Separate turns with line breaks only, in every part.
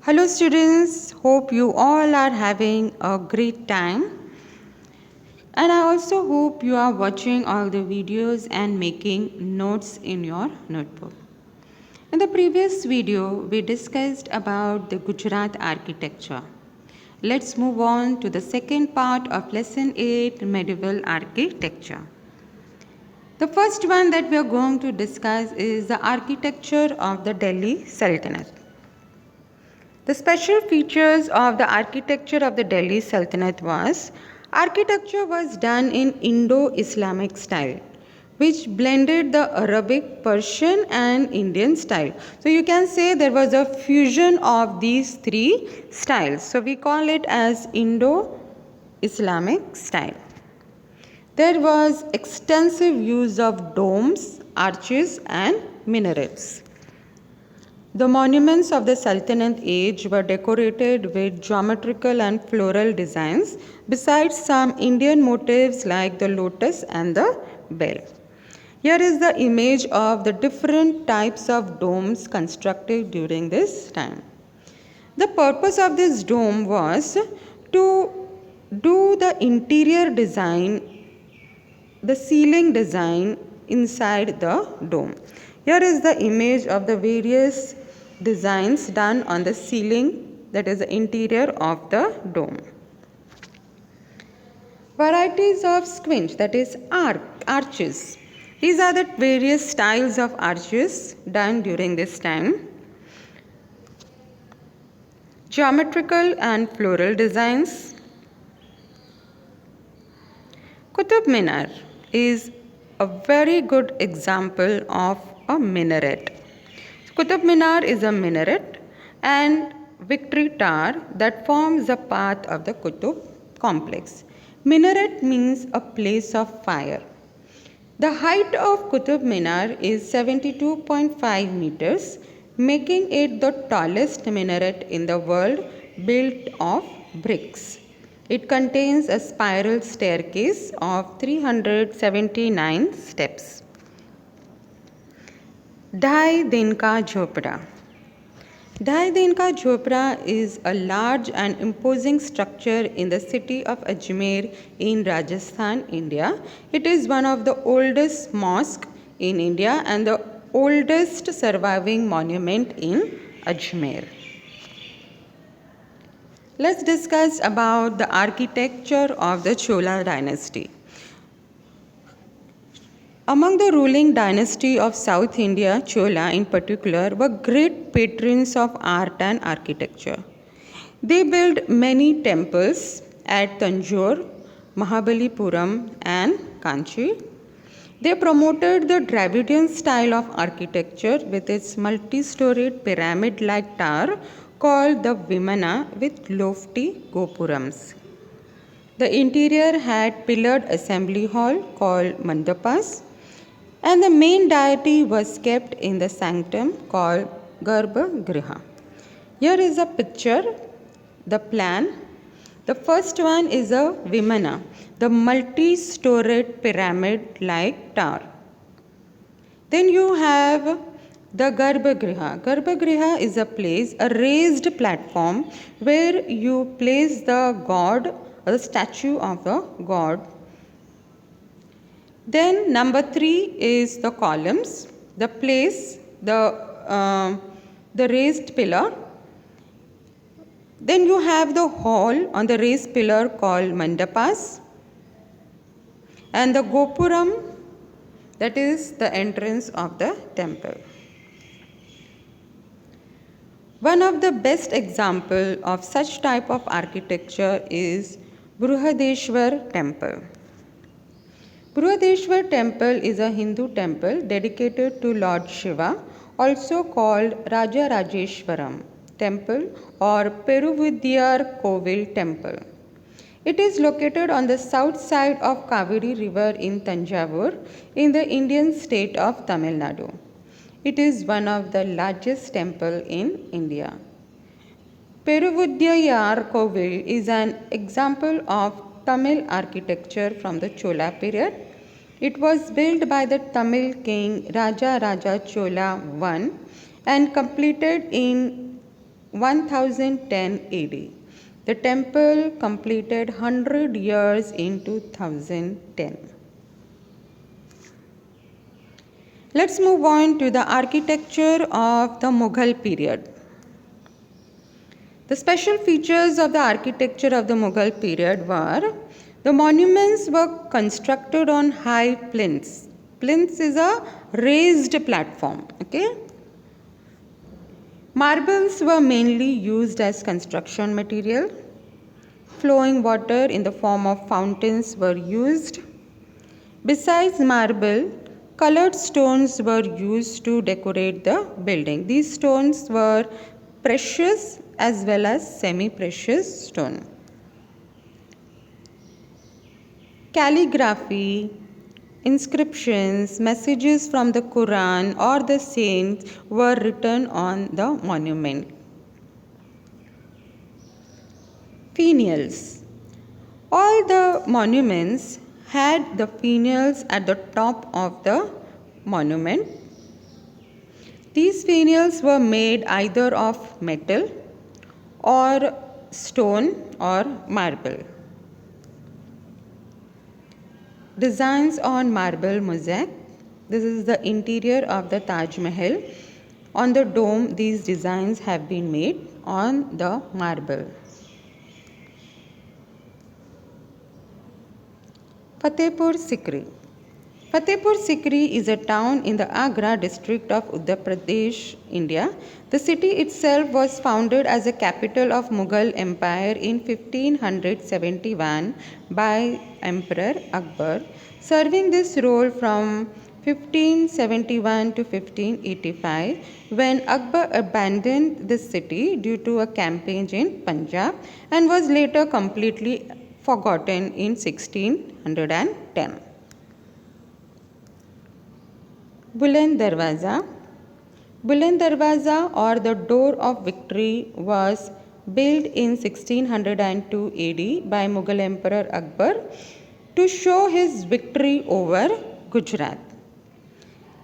Hello students, hope you all are having a great time. And I also hope you are watching all the videos and making notes in your notebook. In the previous video, we discussed about the Gujarat architecture. Let's move on to the second part of lesson 8, medieval architecture. The first one that we are going to discuss is the architecture of the Delhi Sultanate. The special features of the architecture of the Delhi Sultanate was architecture was done in Indo-Islamic style, which blended the Arabic, Persian and Indian style. So you can say there was a fusion of these three styles. So we call it as Indo-Islamic style. There was extensive use of domes, arches and minarets. The monuments of the Sultanate age were decorated with geometrical and floral designs, besides some Indian motifs like the lotus and the bell. Here is the image of the different types of domes constructed during this time. The purpose of this dome was to do the interior design, the ceiling design inside the dome. Here is the image of the various designs done on the ceiling, that is the interior of the dome. Varieties of squinch, that is arches. These are the various styles of arches done during this time. Geometrical and floral designs. Qutub Minar is a very good example of a minaret. Qutub Minar is a minaret and victory tower that forms a part of the Qutub complex. Minaret means a place of fire. The height of Qutub Minar is 72.5 meters, making it the tallest minaret in the world built of bricks. It contains a spiral staircase of 379 steps. Dhai Din Ka Jhopda. Dhai Din Ka Jhopda is a large and imposing structure in the city of Ajmer in Rajasthan, India. It is one of the oldest mosques in India and the oldest surviving monument in Ajmer. Let's discuss about the architecture of the Chola dynasty. Among the ruling dynasty of South India, Chola in particular, were great patrons of art and architecture. They built many temples at Tanjore, Mahabalipuram and Kanchi. They promoted the Dravidian style of architecture with its multi-storied pyramid-like tower called the Vimana with lofty gopurams. The interior had pillared assembly hall called Mandapas, and the main deity was kept in the sanctum called Garbha Griha. Here is a picture, the plan. The first one is a Vimana, the multi-storied pyramid-like tower. Then you have the Garbha Griha. Garbha Griha is a place, a raised platform where you place the god or the statue of the god. Then number 3 is the columns, the place, the raised pillar. Then you have the hall on the raised pillar called Mandapas, and the Gopuram, that is the entrance of the temple. One of the best example of such type of architecture is Brihadeshwar temple. Brihadeshwar temple is a Hindu temple dedicated to Lord Shiva, also called Raja Rajeshwaram temple or Peruvidyar Kovil temple. It is located on the south side of Kaveri river in Tanjavur in the Indian state of Tamil Nadu. It is one of the largest temple in India. Peruvidyar Kovil is an example of Tamil architecture from the Chola period. It was built by the Tamil king Raja Raja Chola I and completed in 1010 AD. The temple completed 100 years in 2010. Let's move on to the architecture of the Mughal period. The special features of the architecture of the Mughal period were the monuments were constructed on high plinths. Plinths is a raised platform. Okay. Marbles were mainly used as construction material. Flowing water in the form of fountains were used. Besides marble, colored stones were used to decorate the building. These stones were precious as well as semi-precious stone. Calligraphy, inscriptions, messages from the Quran or the saints were written on the monument. Finials. All the monuments had the finials at the top of the monument. These finials were made either of metal or stone or marble. Designs on marble mosaic. This is the interior of the Taj Mahal. On the dome, these designs have been made on the marble. Fatehpur Sikri. Fatehpur Sikri is a town in the Agra district of Uttar Pradesh, India. The city itself was founded as a capital of Mughal Empire in 1571 by Emperor Akbar, serving this role from 1571 to 1585 when Akbar abandoned the city due to a campaign in Punjab and was later completely forgotten in 1610. Buland Darwaza. Buland Darwaza or the Door of Victory was built in 1602 AD by Mughal Emperor Akbar to show his victory over Gujarat.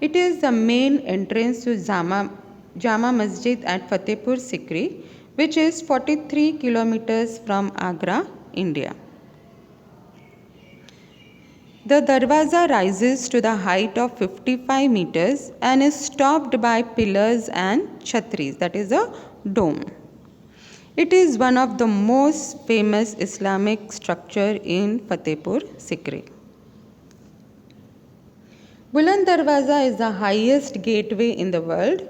It is the main entrance to Jama Masjid at Fatehpur Sikri, which is 43 kilometers from Agra, India. The Darwaza rises to the height of 55 meters and is topped by pillars and chhatris, that is a dome. It is one of the most famous Islamic structure in Fatehpur Sikri. Buland Darwaza is the highest gateway in the world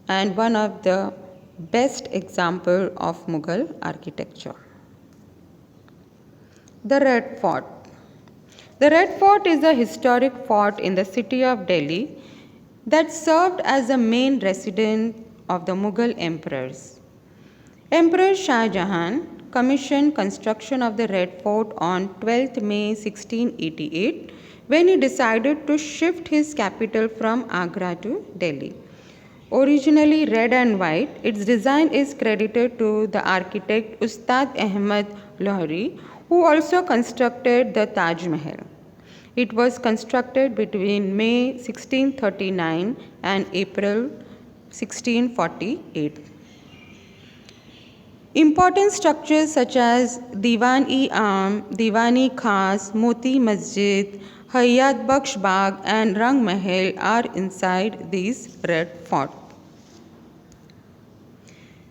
and one of the best example of Mughal architecture. The Red Fort. The Red Fort is a historic fort in the city of Delhi that served as the main residence of the Mughal emperors. Emperor Shah Jahan commissioned construction of the Red Fort on 12th May 1688 when he decided to shift his capital from Agra to Delhi. Originally red and white, its design is credited to the architect Ustad Ahmad Lohri, who also constructed the Taj Mahal. It was constructed between May 1639 and April 1648. Important structures such as Diwan-e-Aam, Diwan-e-Khas, Moti Masjid, Hayat Bakhsh Bagh and Rang Mahal are inside this Red Fort.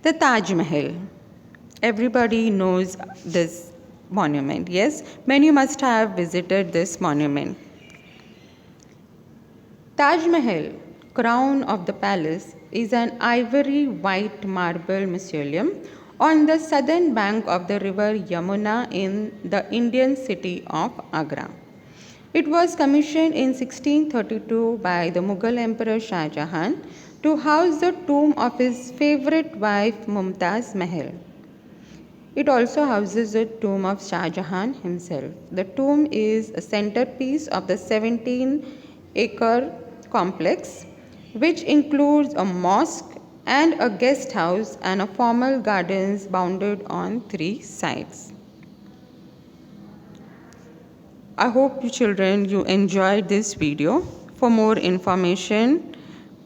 The Taj Mahal. Everybody knows this monument. Yes, many must have visited this monument. Taj Mahal, crown of the palace, is an ivory white marble mausoleum on the southern bank of the river Yamuna in the Indian city of Agra. It was commissioned in 1632 by the Mughal Emperor Shah Jahan to house the tomb of his favorite wife Mumtaz Mahal. It also houses the tomb of Shah Jahan himself. The tomb is a centerpiece of the 17-acre complex, which includes a mosque and a guest house and a formal gardens bounded on 3 sides. I hope you children you enjoyed this video. For more information,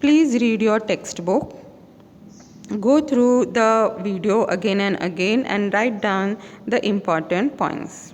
please read your textbook. Go through the video again and again and write down the important points.